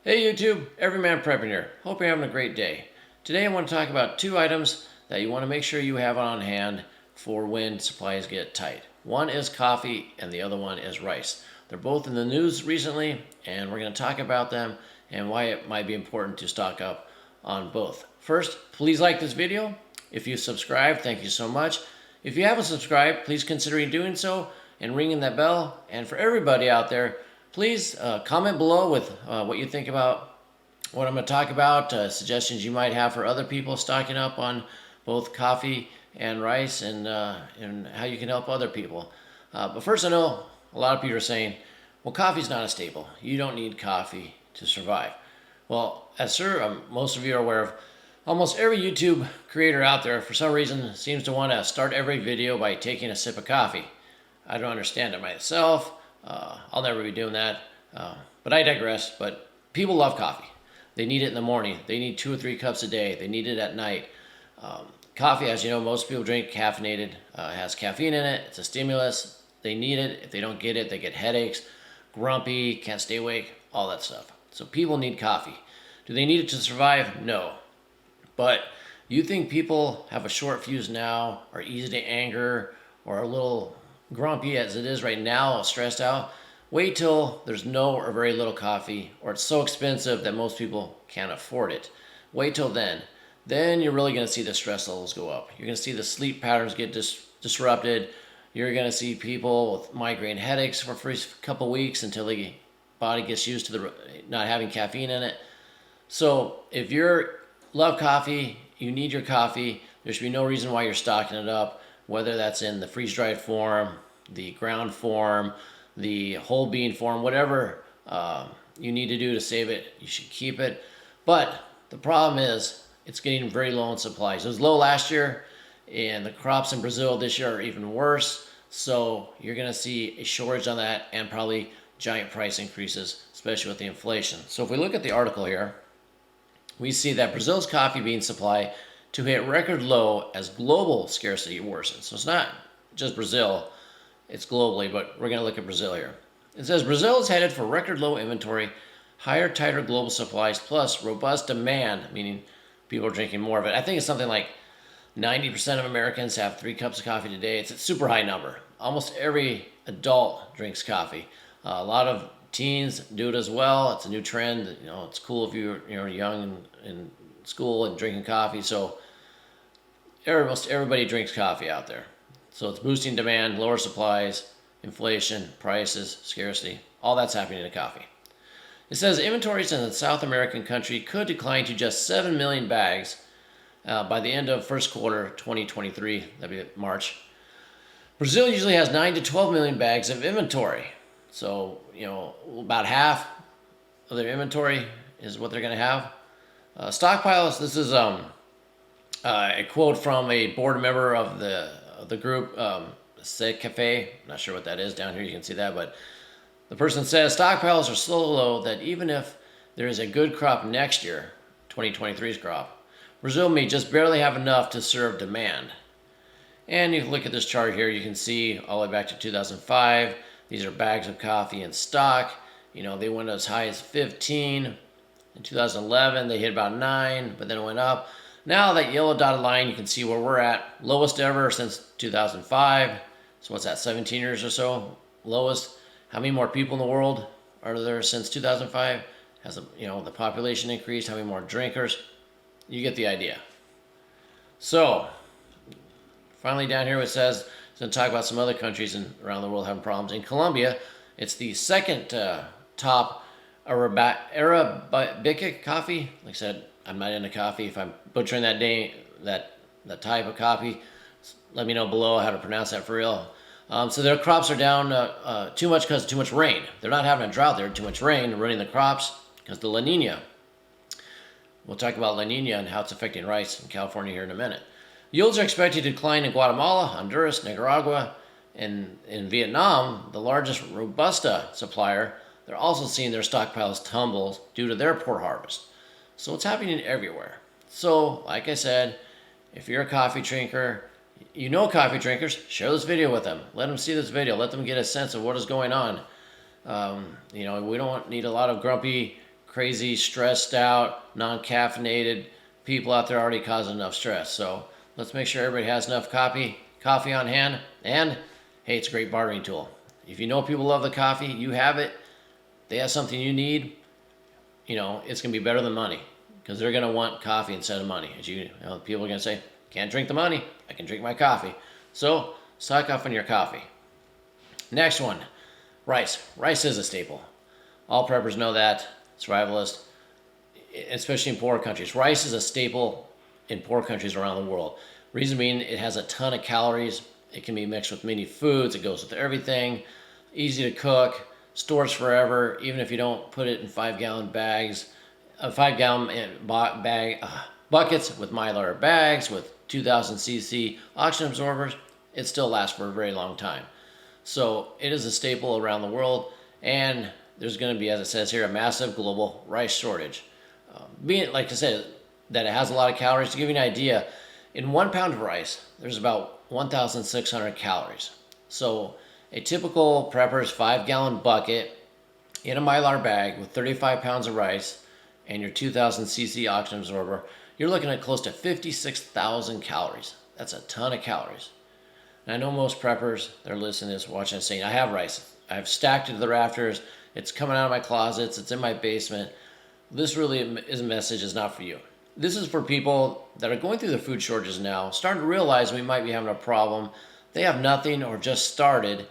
Hey YouTube, Everyman Prepping here. Hope you're having a great day. Today I want to talk about two items that you want to make sure you have on hand for when supplies get tight. One is coffee and the other one is rice. They're both in the news recently and we're going to talk about them and why it might be important to stock up on both. First, please like this video. If you subscribe, thank you so much. If you haven't subscribed, please consider doing so and ringing that bell. And for everybody out there, please comment below with what you think about what I'm going to talk about, suggestions you might have for other people stocking up on both coffee and rice, and how you can help other people. But first, I know a lot of people are saying, well, coffee's not a staple. You don't need coffee to survive. Well, as most of you are aware of, almost every YouTube creator out there, for some reason, seems to want to start every video by taking a sip of coffee. I don't understand it myself. I'll never be doing that. But I digress. But people love coffee. They need it in the morning. They need 2 or 3 cups a day. They need it at night. Coffee, as you know, most people drink caffeinated. It has caffeine in it. It's a stimulus. They need it. If they don't get it, they get headaches, grumpy, can't stay awake, all that stuff. So people need coffee. Do they need it to survive? No. But you think people have a short fuse now, are easy to anger, or a little grumpy as it is right now, stressed out? Wait till there's no or very little coffee, or it's so expensive that most people can't afford it. Wait till then. Then you're really going to see the stress levels go up. You're going to see the sleep patterns get disrupted. You're going to see people with migraine headaches for the first couple weeks until the body gets used to the not having caffeine in it. So if you love coffee, you need your coffee, there should be no reason why you're stocking it up, whether that's in the freeze-dried form, the ground form, the whole bean form, whatever you need to do to save it, you should keep it. But the problem is it's getting very low in supplies. It was low last year, and the crops in Brazil this year are even worse. So you're going to see a shortage on that and probably giant price increases, especially with the inflation. So if we look at the article here, we see that Brazil's coffee bean supply to hit record low as global scarcity worsens. So it's not just Brazil, it's globally, but we're going to look at Brazil here. It says Brazil is headed for record low inventory, higher, tighter global supplies, plus robust demand, meaning people are drinking more of it. I think it's something like 90% of Americans have 3 cups of coffee today. It's a super high number. Almost every adult drinks coffee. A lot of teens do it as well. It's a new trend. You know, it's cool if you're young and in school and drinking coffee. So almost everybody drinks coffee out there. So it's boosting demand, lower supplies, inflation, prices, scarcity. All that's happening to coffee. It says inventories in the South American country could decline to just 7 million bags by the end of first quarter 2023. That'd be March. Brazil usually has 9 to 12 million bags of inventory. So, about half of their inventory is what they're going to have. Stockpiles, this is a quote from a board member of the group, Se Cafe. Not sure what that is. Down here you can see that. But the person says stockpiles are so low that even if there is a good crop next year, 2023's crop, Brazil may just barely have enough to serve demand. And you can look at this chart here. You can see all the way back to 2005. These are bags of coffee in stock. They went as high as 15. In 2011, they hit about 9, but then it went up. Now that yellow dotted line, you can see where we're at. Lowest ever since 2005. So what's that, 17 years or so? Lowest. How many more people in the world are there since 2005? Has the population increased? How many more drinkers? You get the idea. So, finally down here it says, it's going to talk about some other countries around the world having problems. In Colombia, it's the second top Arabica coffee. Like I said, I'm not into coffee. If I'm butchering that type of coffee, let me know below how to pronounce that for real. So their crops are down too much because of too much rain. They're not having a drought. They're too much rain ruining the crops because of the La Nina. We'll talk about La Nina and how it's affecting rice in California here in a minute. Yields are expected to decline in Guatemala, Honduras, Nicaragua, and in Vietnam, the largest Robusta supplier. They're also seeing their stockpiles tumble due to their poor harvest. So it's happening everywhere. So, like I said, if you're a coffee drinker, coffee drinkers, share this video with them. Let them see this video. Let them get a sense of what is going on. We don't need a lot of grumpy crazy, stressed out, non-caffeinated people out there already causing enough stress. So let's make sure everybody has enough coffee on hand. And hey, it's a great bartering tool. If you know people love the coffee, you have it, they have something you need, it's going to be better than money, because they're going to want coffee instead of money. People are going to say, can't drink the money, I can drink my coffee. So stock up on your coffee. Next one, rice. Rice is a staple. All preppers know that, survivalists, especially in poor countries. Rice is a staple in poor countries around the world. Reason being, it has a ton of calories. It can be mixed with many foods. It goes with everything. Easy to cook. Stores forever, even if you don't put it in 5-gallon bags, 5-gallon buckets with Mylar bags with 2000 cc oxygen absorbers. It still lasts for a very long time. So it is a staple around the world, and there's going to be, as it says here, a massive global rice shortage. Being, like I said, that it has a lot of calories. To give you an idea, in 1 pound of rice, there's about 1,600 calories. So a typical prepper's 5-gallon bucket in a Mylar bag with 35 pounds of rice and your 2000 cc oxygen absorber, you're looking at close to 56,000 calories. That's a ton of calories. And I know most preppers, they're listening to this, watching this, saying, I have rice. I've stacked it to the rafters. It's coming out of my closets. It's in my basement. This really is a message. Is not for you. This is for people that are going through the food shortages now, starting to realize we might be having a problem. They have nothing or just started.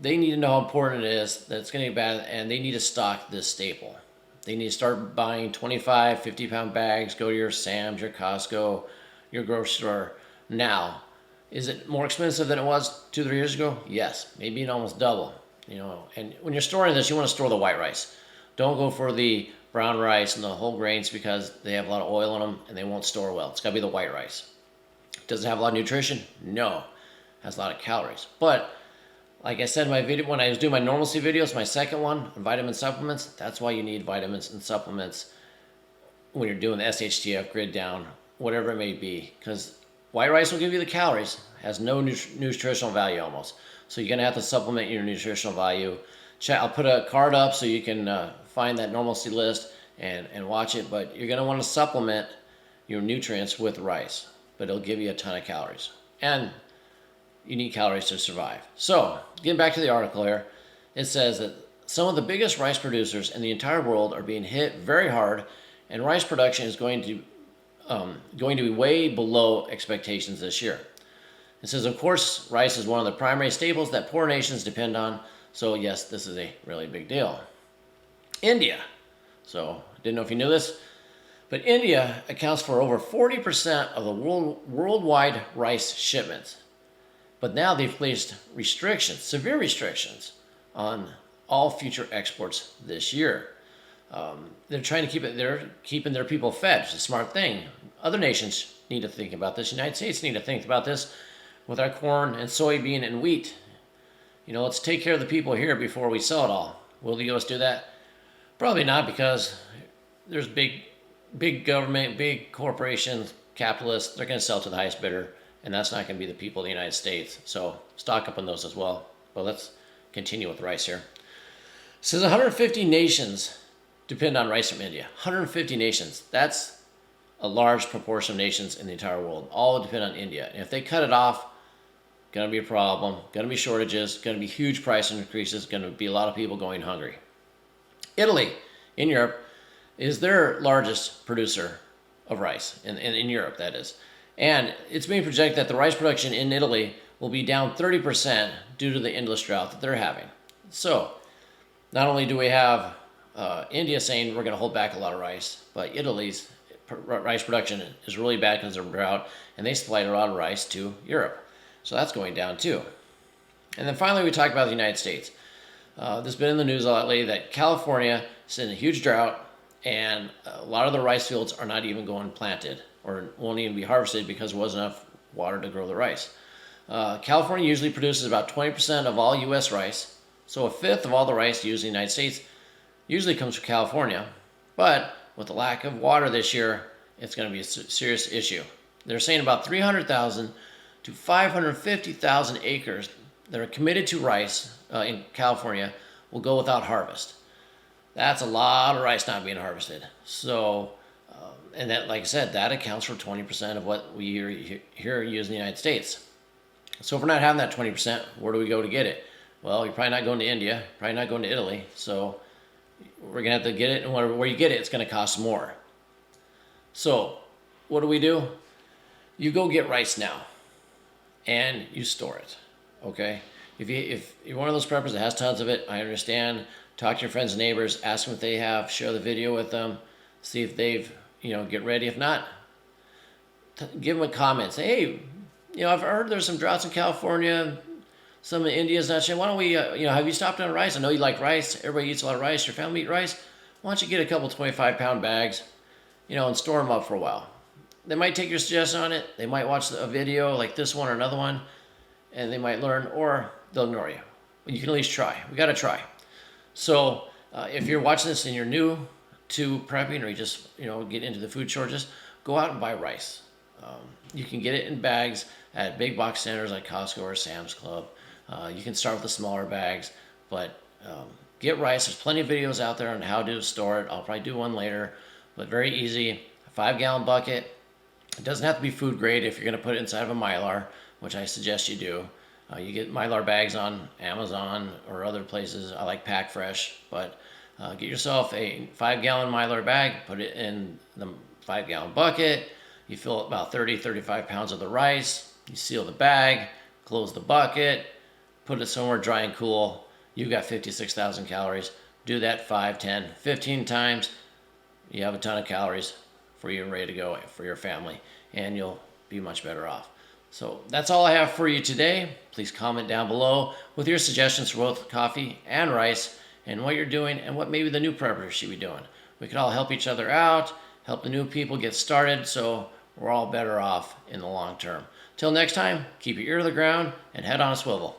They need to know how important it is, that it's going to be bad, and they need to stock this staple. They need to start buying 25, 50-pound bags. Go to your Sam's, your Costco, your grocery store now. Is it more expensive than it was 2-3 years ago? Yes, maybe almost double. And when you're storing this, you want to store the white rice. Don't go for the brown rice and the whole grains, because they have a lot of oil in them and they won't store well. It's got to be the white rice. Does it have a lot of nutrition? No. It has a lot of calories. But like I said in my video, when I was doing my normalcy videos, my second one, vitamin supplements, that's why you need vitamins and supplements when you're doing the SHTF grid down, whatever it may be, because white rice will give you the calories, has no nutritional value almost. So you're going to have to supplement your nutritional value. I'll put a card up so you can find that normalcy list and watch it, but you're going to want to supplement your nutrients with rice, but it'll give you a ton of calories. And you need calories to survive. So, getting back to the article here, it says that some of the biggest rice producers in the entire world are being hit very hard, and rice production is going to be way below expectations this year. It says, of course, rice is one of the primary staples that poor nations depend on. So yes, this is a really big deal. India. So, didn't know if you knew this, but India accounts for over 40% of the worldwide rice shipments. But now they've placed restrictions, severe restrictions, on all future exports this year. They're trying to keeping their people fed. It's a smart thing. Other nations need to think about this. The United States need to think about this with our corn and soybean and wheat. Let's take care of the people here before we sell it all. Will the U.S. do that? Probably not, because there's big government, big corporations, capitalists. They're going to sell to the highest bidder, and that's not going to be the people of the United States. So stock up on those as well. But let's continue with rice here. It says 150 nations depend on rice from India. 150 nations. That's a large proportion of nations in the entire world. All depend on India. And if they cut it off, going to be a problem. Going to be shortages. Going to be huge price increases. Going to be a lot of people going hungry. Italy, in Europe, is their largest producer of rice. In Europe, that is. And it's being projected that the rice production in Italy will be down 30% due to the endless drought that they're having. So, not only do we have India saying we're going to hold back a lot of rice, but Italy's rice production is really bad because of drought, and they supply a lot of rice to Europe. So that's going down too. And then finally, we talk about the United States. This has been in the news a lot lately that California is in a huge drought, and a lot of the rice fields are not even going planted, or won't even be harvested because there wasn't enough water to grow the rice. California usually produces about 20% of all U.S. rice, so a fifth of all the rice used in the United States usually comes from California. But with the lack of water this year, it's going to be a serious issue. They're saying about 300,000 to 550,000 acres that are committed to rice in California will go without harvest. That's a lot of rice not being harvested. So, and that, like I said, that accounts for 20% of what we here use in the United States. So if we're not having that 20%, where do we go to get it? Well, you're probably not going to India, probably not going to Italy. So we're gonna have to get it, and where you get it, it's gonna cost more. So what do? You go get rice now, and you store it. Okay. If you're one of those preppers that has tons of it, I understand. Talk to your friends and neighbors, ask them if they have, share the video with them, see if they've, get ready. If not, give them a comment. Say, hey, I've heard there's some droughts in California. Some in India's not sure. Why don't we, have you stopped on rice? I know you like rice. Everybody eats a lot of rice. Your family eat rice. Why don't you get a couple 25-pound bags, and store them up for a while. They might take your suggestion on it. They might watch a video like this one or another one, and they might learn, or they'll ignore you. But you can at least try. We got to try. So if you're watching this and you're new to prepping, or you just get into the food shortages, go out and buy rice. You can get it in bags at big box centers like Costco or Sam's Club. You can start with the smaller bags, but get rice. There's plenty of videos out there on how to store it. I'll probably do one later, but very easy. A 5-gallon bucket. It doesn't have to be food grade if you're going to put it inside of a Mylar, which I suggest you do. You get Mylar bags on Amazon or other places. I like Pack Fresh, but get yourself a 5-gallon Mylar bag, put it in the 5-gallon bucket. You fill about 35 pounds of the rice. You seal the bag, close the bucket, put it somewhere dry and cool. You've got 56,000 calories. Do that 5, 10, 15 times. You have a ton of calories for you and ready to go for your family, and you'll be much better off. So that's all I have for you today. Please comment down below with your suggestions for both coffee and rice, and what you're doing and what maybe the new preppers should be doing. We could all help each other out, help the new people get started, so we're all better off in the long term. Till next time, keep your ear to the ground and head on a swivel.